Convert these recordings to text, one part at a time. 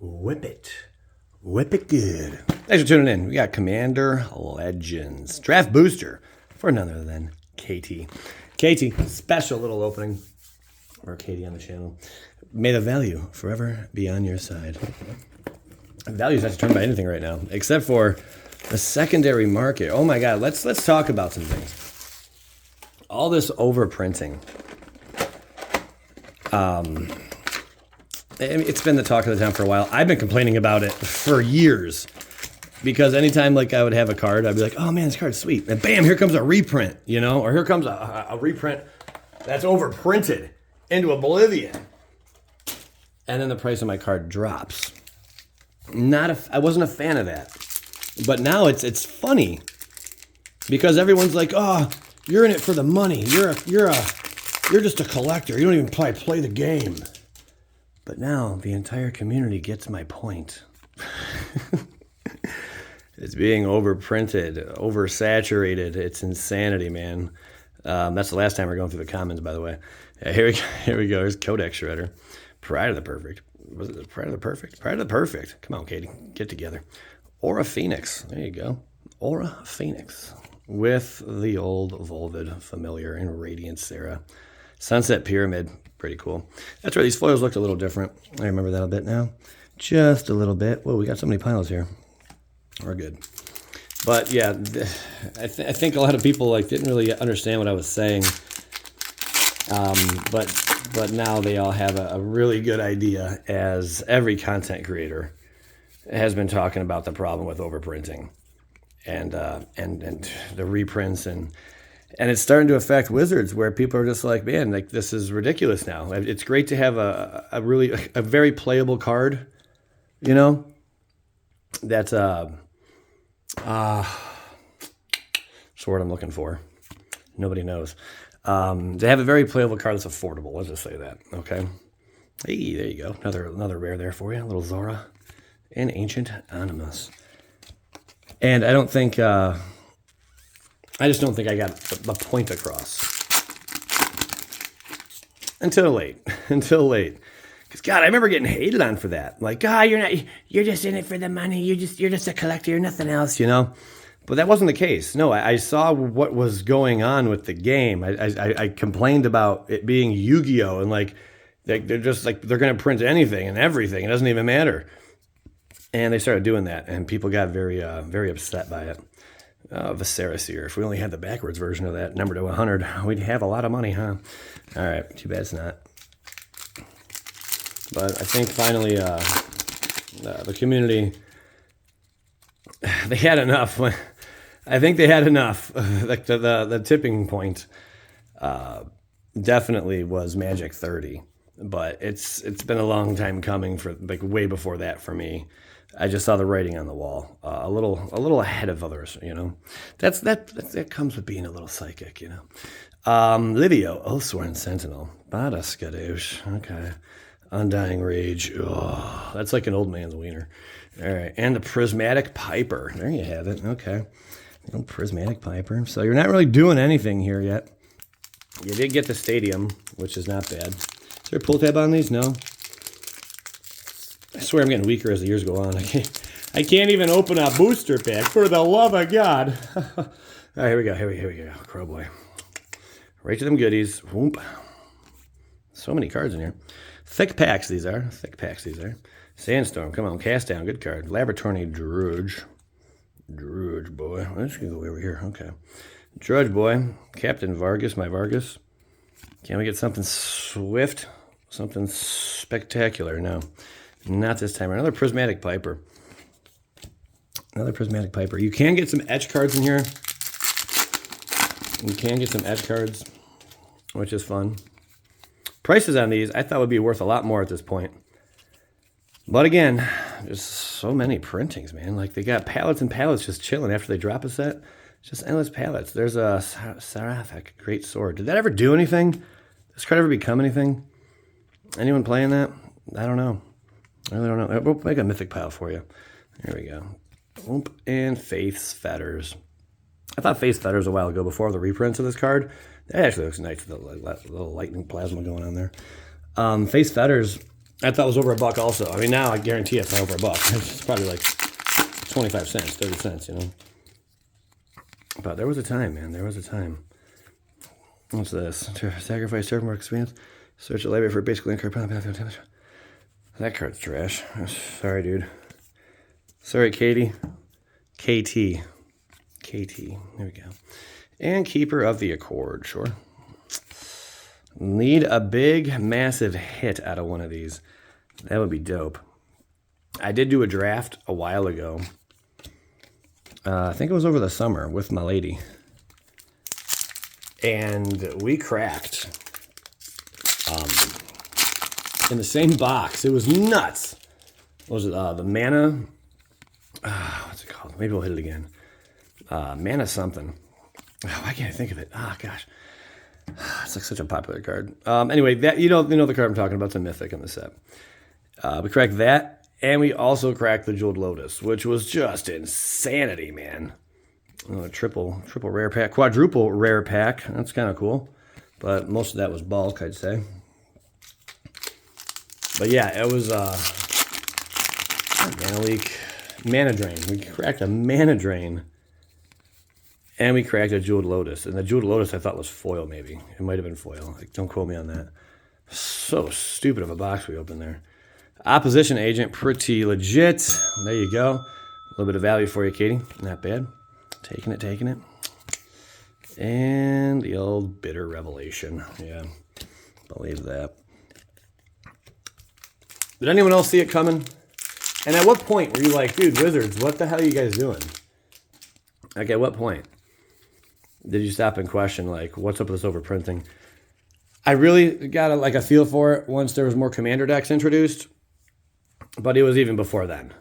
Whip it. Whip it good. Thanks for tuning in. We got Commander Legends Draft Booster for none other than Katie. Katie, special little opening for Katie on the channel. May the value forever be on your side. Value is not determined by anything right now, except for the secondary market. Oh my God, let's talk about some things. All this overprinting. It's been the talk of the town for a while. I've been complaining about it for years because anytime like I would have a card, I'd be like, oh man, this card's sweet. And bam, here comes a reprint, you know, or here comes a reprint that's overprinted into oblivion. And then the price of my card drops. I wasn't a fan of that. But now it's funny because everyone's like, oh, you're in it for the money. You're just a collector. You don't even play the game. But now the entire community gets my point. It's being overprinted, oversaturated. It's insanity, man. That's the last time we're going through the comments, by the way. Yeah, here we go. Here's Codex Shredder. Pride of the Perfect. Was it Pride of the Perfect? Pride of the Perfect. Come on, Katie. Get together. Aura Phoenix. There you go. Aura Phoenix. With the old Volvid familiar in Radiance era. Sunset Pyramid. Pretty cool. That's where these foils looked a little different. I remember that a bit now. Just a little bit. Whoa, we got so many piles here. We're good. But yeah, I think a lot of people like didn't really understand what I was saying. But now they all have a really good idea, as every content creator has been talking about the problem with overprinting and the reprints and it's starting to affect Wizards, where people are just like, man, like this is ridiculous now. It's great to have a very playable card, you know, that's what's the word I'm looking for? Nobody knows. To have a very playable card that's affordable. Let's just say that. Okay. Hey, there you go. Another rare there for you. A little Zora and Ancient Animus. And I just don't think I got the point across until late. Because God, I remember getting hated on for that. Like, God, you're just in it for the money. You're just a collector. You're nothing else, you know. But that wasn't the case. No, I saw what was going on with the game. I complained about it being Yu-Gi-Oh! And like they're just like they're going to print anything and everything. It doesn't even matter. And they started doing that, and people got very upset by it. Viserys here. If we only had the backwards version of that, number to 100, we'd have a lot of money, huh? All right, too bad it's not. But I think finally the community, they had enough. I think they had enough. Like the tipping point definitely was Magic 30, but it's been a long time coming, for like way before that for me. I just saw the writing on the wall, a little ahead of others, you know. That comes with being a little psychic, you know. Livio, Oathsworn Sentinel, Bada Skadoosh, okay. Undying Rage, oh, that's like an old man's wiener. All right, and the Prismatic Piper, there you have it, okay. The old Prismatic Piper. So you're not really doing anything here yet. You did get the Stadium, which is not bad. Is there a pull tab on these? No. I swear I'm getting weaker as the years go on. I can't even open a booster pack, for the love of God. All right, here we go. Crow boy. Right to them goodies. Whoop. So many cards in here. Thick packs these are. Sandstorm, come on, cast down, good card. Laboratory Drudge. Drudge boy. Let's go over here. Okay. Drudge boy. Captain Vargas, my Vargas. Can we get something swift? Something spectacular? No. Not this time. Another Prismatic Piper. You can get some etch cards in here. Which is fun. Prices on these I thought would be worth a lot more at this point. But again, there's so many printings, man. Like they got pallets and pallets just chilling after they drop a set. It's just endless pallets. There's a Seraphic Great Sword. Did that ever do anything? Did this card ever become anything? Anyone playing that? I don't know. I really don't know. We'll make a mythic pile for you. There we go. Oop, and Faith's Fetters. I thought Faith's Fetters a while ago before the reprints of this card. That actually looks nice with the little lightning plasma going on there. Faith's Fetters I thought it was over a buck also. I mean, now I guarantee it's not over a buck. It's probably like 25 cents, 30 cents, you know. But there was a time, man. There was a time. What's this? Sacrifice, serve more experience. Search a library for basic link card. That card's trash. Sorry, dude. Sorry, Katie. KT. KT. There we go. And Keeper of the Accord, sure. Need a big, massive hit out of one of these. That would be dope. I did do a draft a while ago. I think it was over the summer with my lady. And we cracked in the same box. It was nuts. What was it? The Mana? What's it called? Maybe we'll hit it again. Mana something. Oh, why can't I think of it? Oh, gosh. It's like such a popular card. Anyway, that you know the card I'm talking about. It's a mythic in the set. We cracked that, and we also cracked the Jeweled Lotus, which was just insanity, man. Triple rare pack, quadruple rare pack. That's kind of cool, but most of that was bulk, I'd say. But yeah, it was Mana Leak, Mana Drain. We cracked a Mana Drain. And we cracked a Jeweled Lotus. And the Jeweled Lotus I thought was foil, maybe. It might have been foil. Like, don't quote me on that. So stupid of a box we opened there. Opposition Agent, pretty legit. There you go. A little bit of value for you, Katie. Not bad. Taking it. And the old Bitter Revelation. Yeah, believe that. Did anyone else see it coming? And at what point were you like, dude, Wizards, what the hell are you guys doing? Like, at what point did you stop and question, like, what's up with this overprinting? I really got a feel for it once there was more Commander decks introduced, but it was even before then.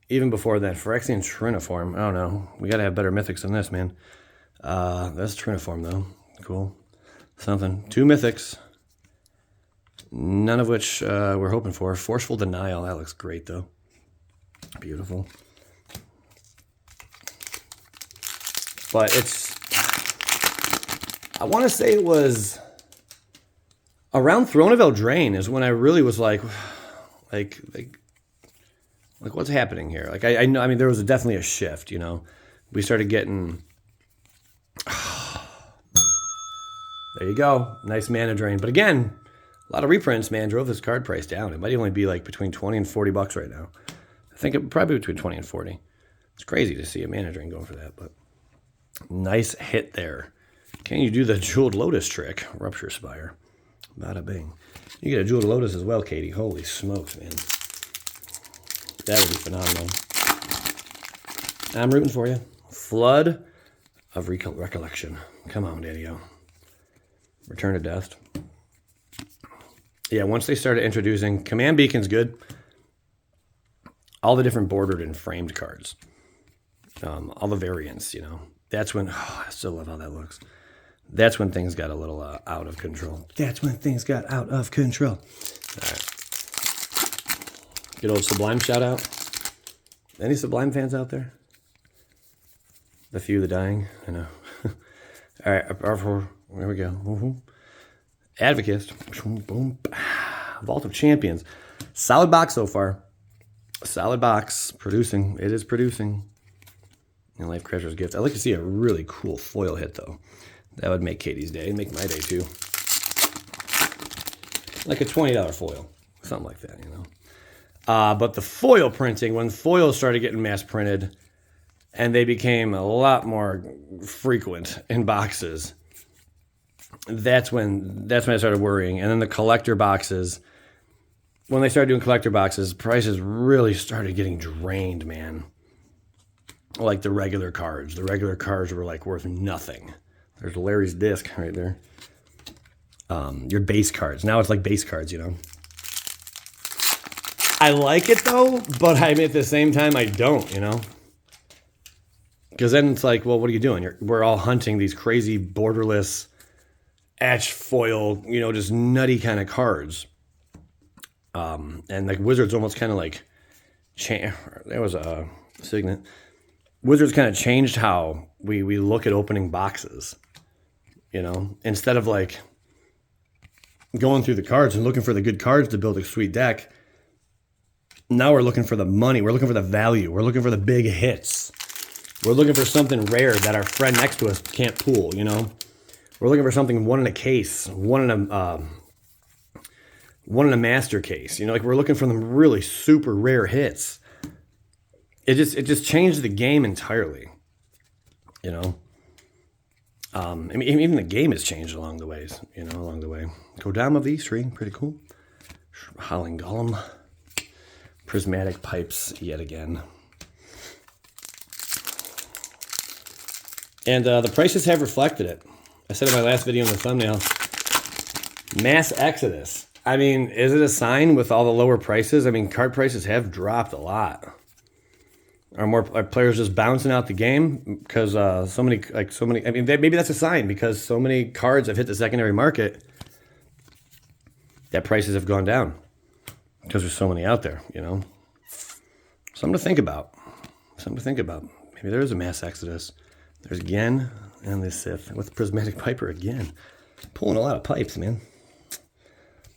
Even before then. Phyrexian Triniform, I don't know. We got to have better mythics than this, man. That's Triniform, though. Cool. Something. 2 mythics. None of which we're hoping for. Forceful Denial. That looks great, though. Beautiful. But it's, I want to say it was around Throne of Eldraine is when I really was like what's happening here? Like, I know, I mean, there was definitely a shift, you know. We started getting, there you go, nice Mana Drain. But again, a lot of reprints, man, drove this card price down. It might only be like between 20 and 40 bucks right now. I think it probably between 20 and 40. It's crazy to see a Mana Drain going for that, but nice hit there. Can you do the Jeweled Lotus trick? Rupture Spire. Bada bing. You get a Jeweled Lotus as well, Katie. Holy smokes, man. That would be phenomenal. I'm rooting for you. Flood of Recollection. Come on, Daddy-O. Return to Dust. Yeah, once they started introducing Command Beacon's good. All the different bordered and framed cards. All the variants, you know. That's when, I still love how that looks. That's when things got a little out of control. That's when things got out of control. All right. Good old Sublime shout out. Any Sublime fans out there? The few, the dying. I know. All right. There we go. Advocate. Boom. Vault of Champions. Solid box so far. Solid box. Producing. It is producing. And Life Crasher's Gift. I'd like to see a really cool foil hit, though. That would make Katie's day. Make my day, too. Like a $20 foil. Something like that, you know. But the foil printing, when foils started getting mass printed, and they became a lot more frequent in boxes, that's when I started worrying. And then the collector boxes, when they started doing collector boxes, prices really started getting drained, man. Like the regular cards. The regular cards were like worth nothing. There's Larry's disc right there. Your base cards. Now it's like base cards, you know. I like it though, but at the same time I don't, you know. Because then it's like, well, what are you doing? We're all hunting these crazy borderless etch foil, you know, just nutty kind of cards. And like Wizards almost kind of like, there was a Signet. Wizards kind of changed how we look at opening boxes, you know, instead of like going through the cards and looking for the good cards to build a sweet deck. Now we're looking for the money. We're looking for the value. We're looking for the big hits. We're looking for something rare that our friend next to us can't pull, you know? We're looking for something one in a case, one in a master case. You know, like we're looking for them really super rare hits. It just changed the game entirely, you know? I mean, even the game has changed along the ways, you know, along the way. Kodama V3, pretty cool. Howling Golem. Prismatic Pipes yet again. And the prices have reflected it. I said in my last video in the thumbnail, mass exodus. I mean, is it a sign with all the lower prices? I mean, card prices have dropped a lot. Are players just bouncing out the game because so many? I mean, maybe that's a sign because so many cards have hit the secondary market that prices have gone down because there's so many out there. You know, something to think about. Maybe there is a mass exodus. There's again and the Sith with the Prismatic Piper again, pulling a lot of pipes, man.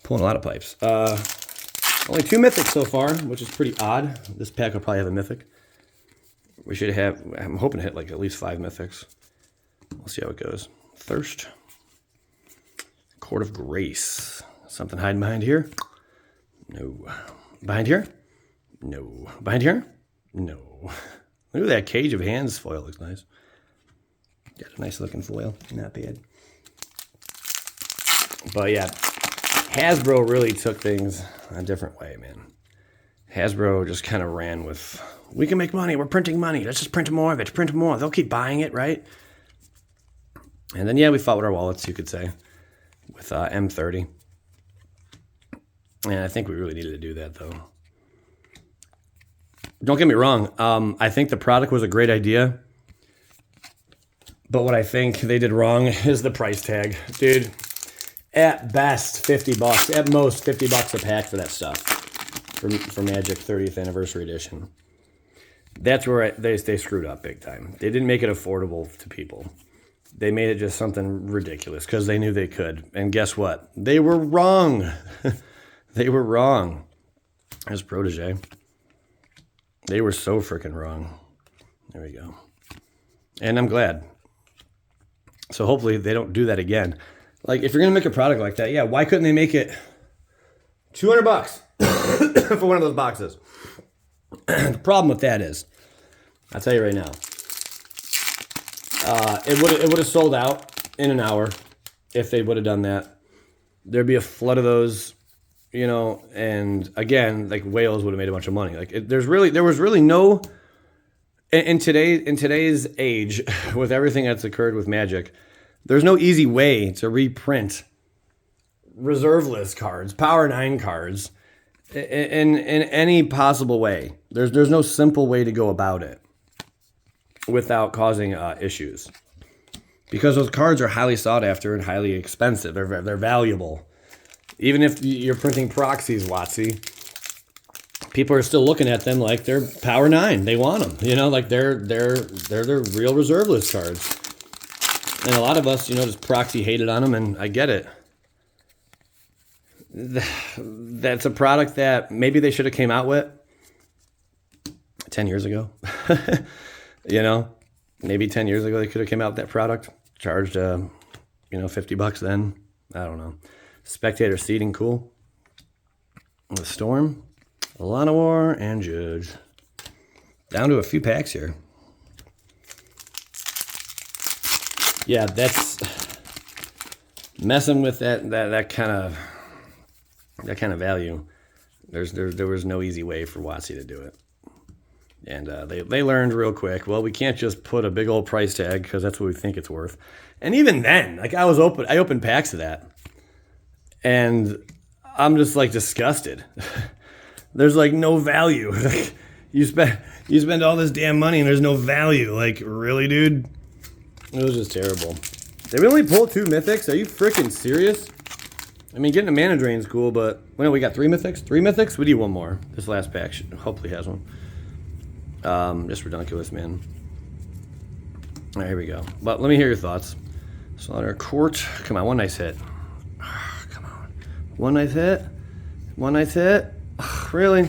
Pulling a lot of pipes. Only 2 mythics so far, which is pretty odd. This pack will probably have a mythic. We should have, I'm hoping to hit like at least 5 mythics. We'll see how it goes. Thirst. Court of Grace. Something hiding behind here? No. Behind here? No. Behind here? No. Look at that Cage of Hands foil. Looks nice. Got a nice looking foil. Not bad. But yeah, Hasbro really took things a different way, man. Hasbro just kind of ran with, we can make money. We're printing money. Let's just print more of it. Print more. They'll keep buying it, right? And then, yeah, we fought with our wallets, you could say, with M30. And I think we really needed to do that, though. Don't get me wrong. I think the product was a great idea. But what I think they did wrong is the price tag. Dude, at best, $50. At most, $50 a pack for that stuff. For Magic 30th Anniversary Edition. That's where they screwed up big time. They didn't make it affordable to people. They made it just something ridiculous because they knew they could. And guess what? They were wrong. They were wrong. As Protege. They were so freaking wrong. There we go. And I'm glad. So hopefully they don't do that again. Like, if you're going to make a product like that, yeah, why couldn't they make it $200 for one of those boxes? The problem with that is, I'll tell you right now, it would have sold out in an hour if they would have done that. There'd be a flood of those, you know, and again, like whales would have made a bunch of money. Like there was really no in today's age with everything that's occurred with Magic, there's no easy way to reprint reserve list cards, Power 9 cards in any possible way. There's no simple way to go about it without causing issues. Because those cards are highly sought after and highly expensive. They're valuable. Even if you're printing proxies, WotC, people are still looking at them like they're Power 9. They want them. You know, like they're real reserve list cards. And a lot of us, you know, just proxy hated on them, and I get it. That's a product that maybe they should have came out with 10 years ago. You know, maybe 10 years ago they could have came out with that product, charged, you know, $50 then. I don't know. Spectator seating, cool. The Storm, Llanowar, and Judge. Down to a few packs here. Yeah, that's messing with that kind of value. There was no easy way for WotC to do it, and they learned real quick. Well, we can't just put a big old price tag because that's what we think it's worth. And even then, like I opened packs of that, and I'm just like disgusted. There's like no value. Like, you spend all this damn money and there's no value. Like, really, dude? It was just terrible. Did we only pull 2 mythics? Are you freaking serious? I mean, getting a mana drain is cool, but well, we got 3 mythics. 3 mythics? We need 1 more. This last pack hopefully has one. Just ridiculous, man. All right, here we go. But let me hear your thoughts. Slaughter Court. Come on, one nice hit. Come on. One nice hit. One nice hit. Ugh, really?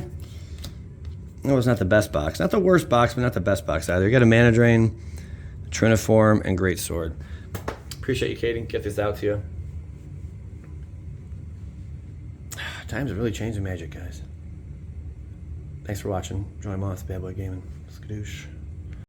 That was not the best box. Not the worst box, but not the best box either. You got a Mana Drain, Triniform, and Great Sword. Appreciate you, Katie. Get this out to you. Times are really changing Magic, guys. Thanks for watching. Join Moss, Bad Boy Gaming. Skadoosh.